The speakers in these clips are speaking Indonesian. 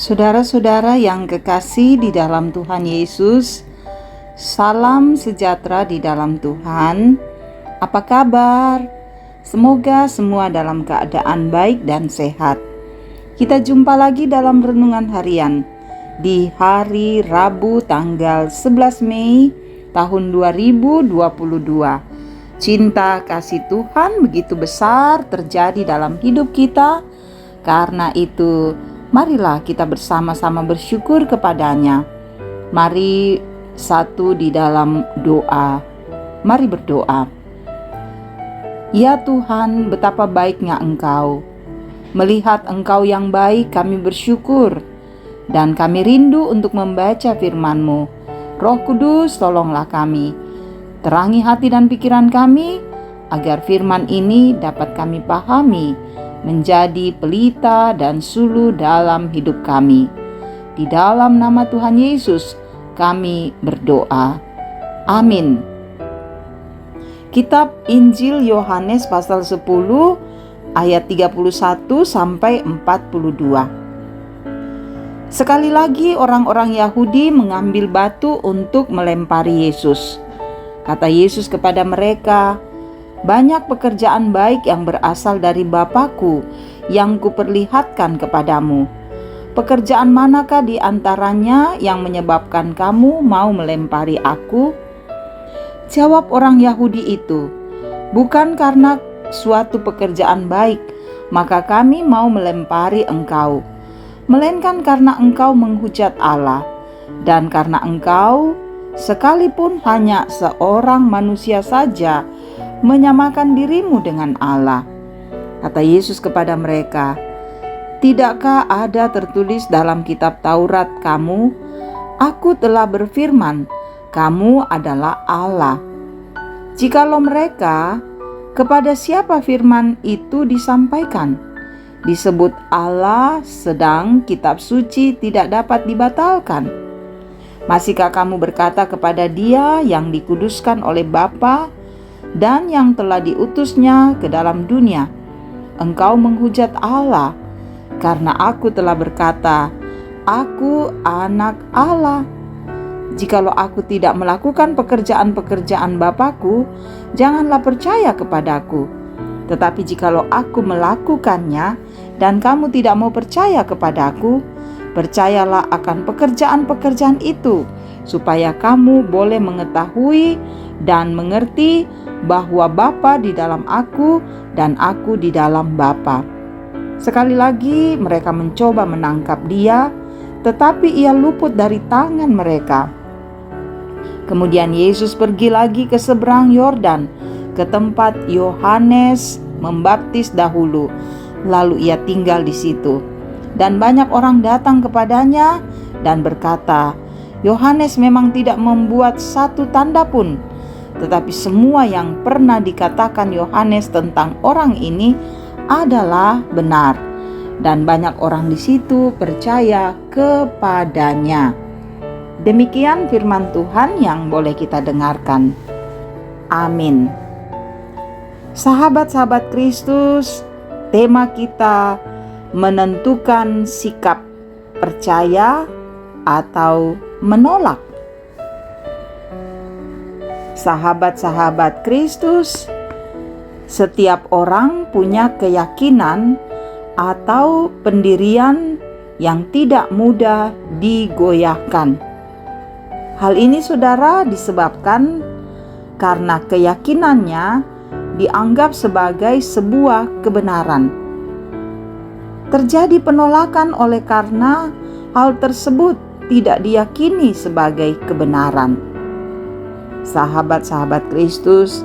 Saudara-saudara yang kekasih di dalam Tuhan Yesus, salam sejahtera di dalam Tuhan. Apa kabar? Semoga semua dalam keadaan baik dan sehat. Kita jumpa lagi dalam renungan harian di hari Rabu tanggal 11 Mei tahun 2022. Cinta kasih Tuhan begitu besar terjadi dalam hidup kita. Karena itu, marilah kita bersama-sama bersyukur kepadanya. Mari satu di dalam doa. Mari berdoa. Ya Tuhan, betapa baiknya Engkau. Melihat Engkau yang baik, kami bersyukur. Dan kami rindu untuk membaca firman-Mu. Roh Kudus, tolonglah kami. Terangi hati dan pikiran kami, agar firman ini dapat kami pahami, menjadi pelita dan sulu dalam hidup kami. Di dalam nama Tuhan Yesus kami berdoa. Amin. Kitab Injil Yohanes pasal 10 ayat 31 sampai 42. Sekali lagi orang-orang Yahudi mengambil batu untuk melempari Yesus. Kata Yesus kepada mereka, "Banyak pekerjaan baik yang berasal dari Bapa-Ku yang kuperlihatkan kepadamu. Pekerjaan manakah di antaranya yang menyebabkan kamu mau melempari aku?" Jawab orang Yahudi itu, "Bukan karena suatu pekerjaan baik, maka kami mau melempari engkau, melainkan karena engkau menghujat Allah, dan karena engkau, sekalipun hanya seorang manusia saja, menyamakan dirimu dengan Allah." Kata Yesus kepada mereka, "Tidakkah ada tertulis dalam kitab Taurat kamu, Aku telah berfirman, kamu adalah Allah?" Jikalau mereka, kepada siapa firman itu disampaikan? Disebut Allah, sedang kitab suci tidak dapat dibatalkan. Masihkah kamu berkata kepada Dia yang dikuduskan oleh Bapa dan yang telah diutusnya ke dalam dunia, engkau menghujat Allah, karena aku telah berkata, aku anak Allah. Jikalau aku tidak melakukan pekerjaan-pekerjaan Bapa-Ku, janganlah percaya kepadaku. Tetapi jikalau aku melakukannya dan kamu tidak mau percaya kepadaku, percayalah akan pekerjaan-pekerjaan itu, supaya kamu boleh mengetahui dan mengerti bahwa Bapa di dalam aku dan aku di dalam Bapa. Sekali lagi mereka mencoba menangkap Dia, tetapi Ia luput dari tangan mereka. Kemudian Yesus pergi lagi ke seberang Yordan, ke tempat Yohanes membaptis dahulu, lalu Ia tinggal di situ. Dan banyak orang datang kepadanya dan berkata, "Yohanes memang tidak membuat satu tanda pun, tetapi semua yang pernah dikatakan Yohanes tentang orang ini adalah benar." Dan banyak orang di situ percaya kepadanya. Demikian firman Tuhan yang boleh kita dengarkan. Amin. Sahabat-sahabat Kristus, tema kita menentukan sikap percaya atau menolak. Sahabat-sahabat Kristus, setiap orang punya keyakinan atau pendirian yang tidak mudah digoyahkan. Hal ini saudara disebabkan karena keyakinannya dianggap sebagai sebuah kebenaran. Terjadi penolakan oleh karena hal tersebut tidak diyakini sebagai kebenaran. Sahabat-sahabat Kristus,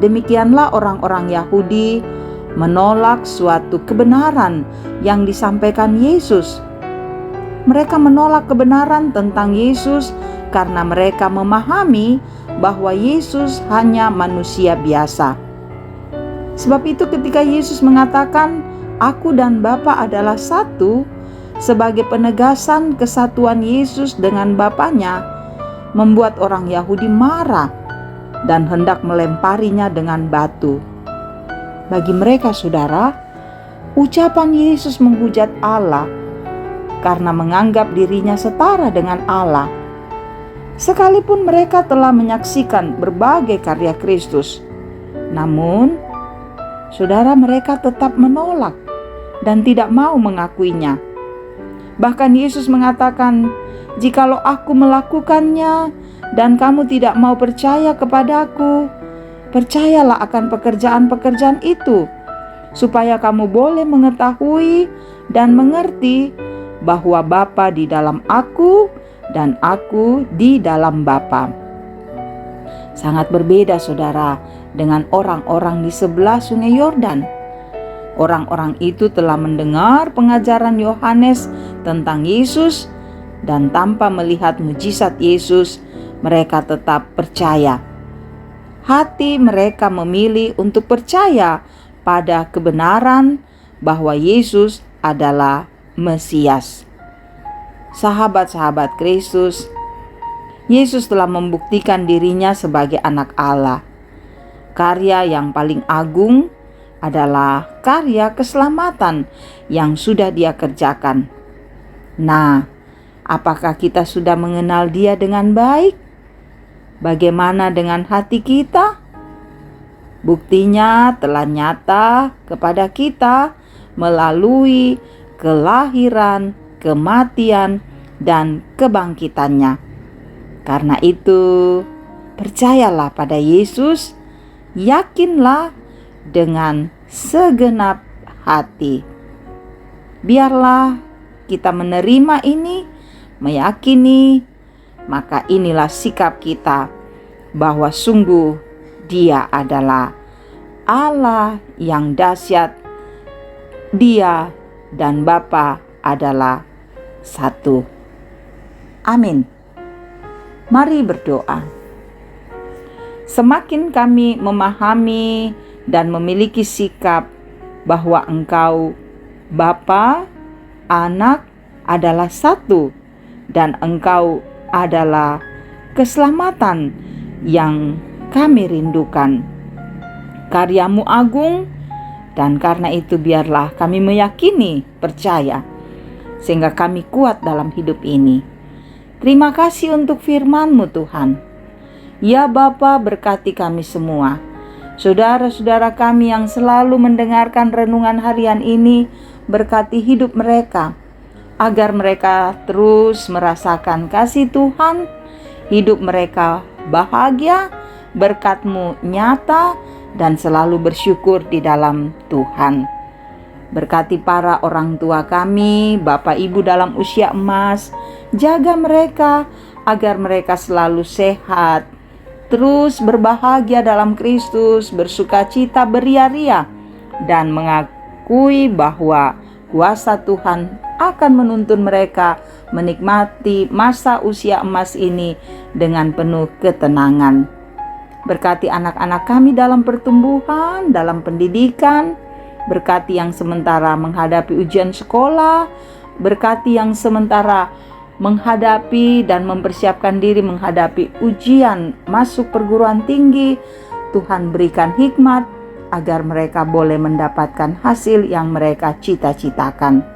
demikianlah orang-orang Yahudi menolak suatu kebenaran yang disampaikan Yesus. Mereka menolak kebenaran tentang Yesus karena mereka memahami bahwa Yesus hanya manusia biasa. Sebab itu ketika Yesus mengatakan, "Aku dan Bapa adalah satu," sebagai penegasan kesatuan Yesus dengan Bapanya, membuat orang Yahudi marah dan hendak melemparinya dengan batu. Bagi mereka, saudara, ucapan Yesus menghujat Allah karena menganggap dirinya setara dengan Allah. Sekalipun mereka telah menyaksikan berbagai karya Kristus, namun saudara, mereka tetap menolak dan tidak mau mengakuinya. Bahkan Yesus mengatakan, "Jikalau aku melakukannya dan kamu tidak mau percaya kepadaku, percayalah akan pekerjaan-pekerjaan itu, supaya kamu boleh mengetahui dan mengerti bahwa Bapa di dalam aku dan aku di dalam Bapa." Sangat berbeda saudara dengan orang-orang di sebelah sungai Yordan. Orang-orang itu telah mendengar pengajaran Yohanes tentang Yesus, dan tanpa melihat mujizat Yesus, mereka tetap percaya. Hati mereka memilih untuk percaya pada kebenaran bahwa Yesus adalah Mesias. Sahabat-sahabat Kristus, Yesus telah membuktikan dirinya sebagai anak Allah. Karya yang paling agung adalah karya keselamatan yang sudah Dia kerjakan. Nah, apakah kita sudah mengenal Dia dengan baik? Bagaimana dengan hati kita? Buktinya telah nyata kepada kita melalui kelahiran, kematian, dan kebangkitannya. Karena itu, percayalah pada Yesus, yakinlah dengan segenap hati. Biarlah kita menerima ini, meyakini, maka inilah sikap kita bahwa sungguh Dia adalah Allah yang dahsyat. Dia dan Bapa adalah satu. Amin. Mari berdoa. Semakin kami memahami dan memiliki sikap bahwa Engkau Bapa, Anak adalah satu, dan Engkau adalah keselamatan yang kami rindukan. Karyamu agung, dan karena itu biarlah kami meyakini, percaya, sehingga kami kuat dalam hidup ini. Terima kasih untuk firman-Mu Tuhan. Ya Bapa, berkati kami semua. Saudara-saudara kami yang selalu mendengarkan renungan harian ini, berkati hidup mereka, agar mereka terus merasakan kasih Tuhan, hidup mereka bahagia, berkat-Mu nyata, dan selalu bersyukur di dalam Tuhan. Berkati para orang tua kami, Bapak Ibu dalam usia emas, jaga mereka agar mereka selalu sehat, terus berbahagia dalam Kristus, bersukacita beria-ria, dan mengakui bahwa kuasa Tuhan akan menuntun mereka menikmati masa usia emas ini dengan penuh ketenangan. Berkati anak-anak kami dalam pertumbuhan, dalam pendidikan, berkati yang sementara menghadapi ujian sekolah, berkati yang sementara menghadapi dan mempersiapkan diri menghadapi ujian masuk perguruan tinggi. Tuhan berikan hikmat agar mereka boleh mendapatkan hasil yang mereka cita-citakan.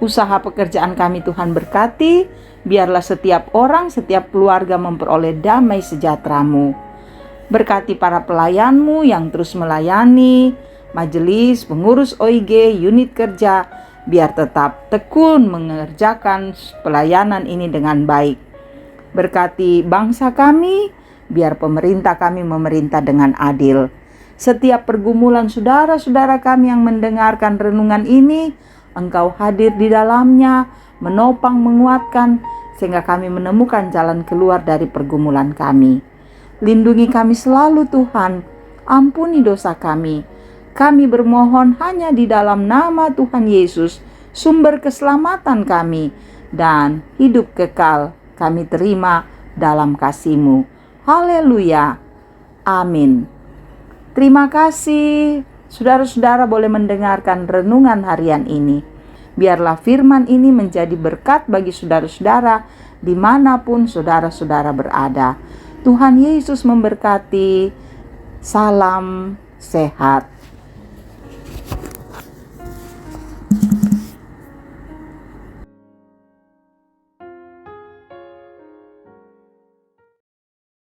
Usaha pekerjaan kami Tuhan berkati, biarlah setiap orang, setiap keluarga memperoleh damai sejahtera-Mu. Berkati para pelayan-Mu yang terus melayani, majelis, pengurus OIG, unit kerja, biar tetap tekun mengerjakan pelayanan ini dengan baik. Berkati bangsa kami, biar pemerintah kami memerintah dengan adil. Setiap pergumulan saudara-saudara kami yang mendengarkan renungan ini, Engkau hadir di dalamnya, menopang, menguatkan, sehingga kami menemukan jalan keluar dari pergumulan kami. Lindungi kami selalu Tuhan, ampuni dosa kami. Kami bermohon hanya di dalam nama Tuhan Yesus, sumber keselamatan kami, dan hidup kekal kami terima dalam kasih-Mu. Haleluya. Amin. Terima kasih. Saudara-saudara boleh mendengarkan renungan harian ini. Biarlah firman ini menjadi berkat bagi saudara-saudara dimanapun saudara-saudara berada. Tuhan Yesus memberkati. Salam sehat.